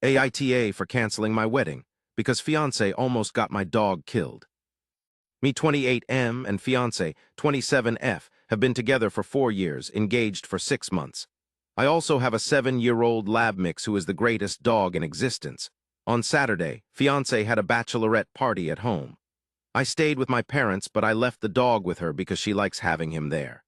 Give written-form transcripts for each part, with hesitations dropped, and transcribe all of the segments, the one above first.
AITA for canceling my wedding, because fiancé almost got my dog killed. Me 28M and fiancé 27F have been together for 4 years, engaged for 6 months. I also have a 7-year-old lab mix who is the greatest dog in existence. On Saturday, fiancé had a bachelorette party at home. I stayed with my parents, but I left the dog with her because she likes having him there.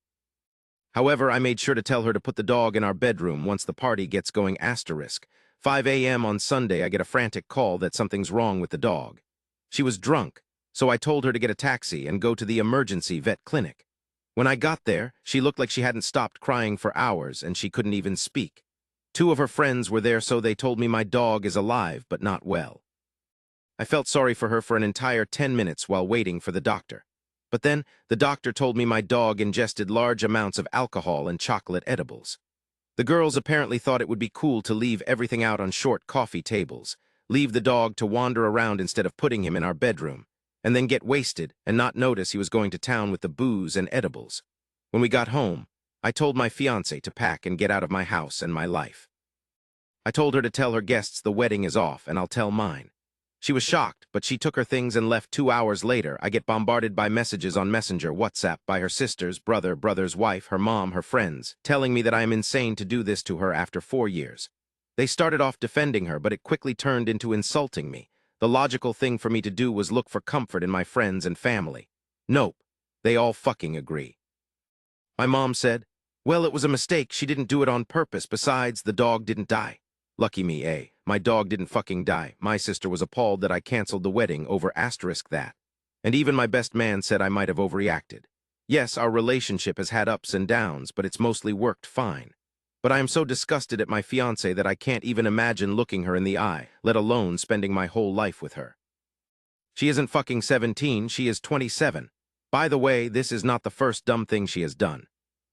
However, I made sure to tell her to put the dog in our bedroom once the party gets going. 5 a.m. on Sunday, I get a frantic call that something's wrong with the dog. She was drunk, so I told her to get a taxi and go to the emergency vet clinic. When I got there, she looked like she hadn't stopped crying for hours and she couldn't even speak. 2 of her friends were there, so they told me my dog is alive but not well. I felt sorry for her for an entire 10 minutes while waiting for the doctor. But then, the doctor told me my dog ingested large amounts of alcohol and chocolate edibles. The girls apparently thought it would be cool to leave everything out on short coffee tables, leave the dog to wander around instead of putting him in our bedroom, and then get wasted and not notice he was going to town with the booze and edibles. When we got home, I told my fiancé to pack and get out of my house and my life. I told her to tell her guests the wedding is off and I'll tell mine. She was shocked, but she took her things and left. 2 hours later, I get bombarded by messages on Messenger, WhatsApp, by her sisters, brother's wife, her mom, her friends, telling me that I am insane to do this to her after 4 years. They started off defending her, but it quickly turned into insulting me. The logical thing for me to do was look for comfort in my friends and family. Nope. They all fucking agree. My mom said, "Well, it was a mistake. She didn't do it on purpose. Besides, the dog didn't die." Lucky me, eh? My dog didn't fucking die. My sister was appalled that I canceled the wedding over that. And even my best man said I might have overreacted. Yes, our relationship has had ups and downs, but it's mostly worked fine. But I am so disgusted at my fiancé that I can't even imagine looking her in the eye, let alone spending my whole life with her. She isn't fucking 17, she is 27. By the way, this is not the first dumb thing she has done.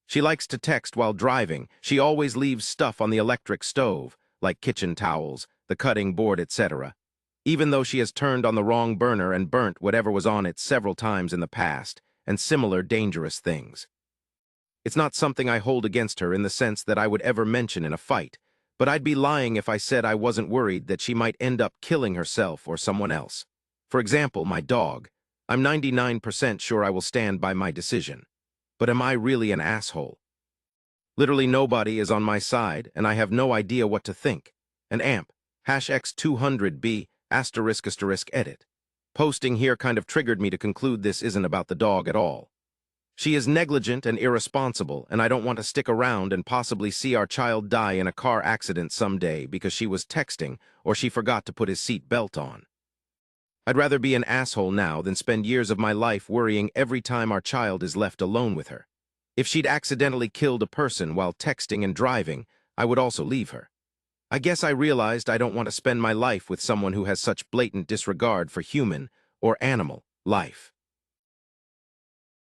She likes to text while driving. She always leaves stuff on the electric stove, like kitchen towels, the cutting board, etc., even though she has turned on the wrong burner and burnt whatever was on it several times in the past, and similar dangerous things. It's not something I hold against her in the sense that I would ever mention in a fight, but I'd be lying if I said I wasn't worried that she might end up killing herself or someone else. For example, my dog. I'm 99% sure I will stand by my decision. But am I really an asshole? Literally nobody is on my side, and I have no idea what to think. An amp, #X200B, ***, edit. Posting here kind of triggered me to conclude this isn't about the dog at all. She is negligent and irresponsible, and I don't want to stick around and possibly see our child die in a car accident someday because she was texting or she forgot to put his seat belt on. I'd rather be an asshole now than spend years of my life worrying every time our child is left alone with her. If she'd accidentally killed a person while texting and driving, I would also leave her. I guess I realized I don't want to spend my life with someone who has such blatant disregard for human or animal life.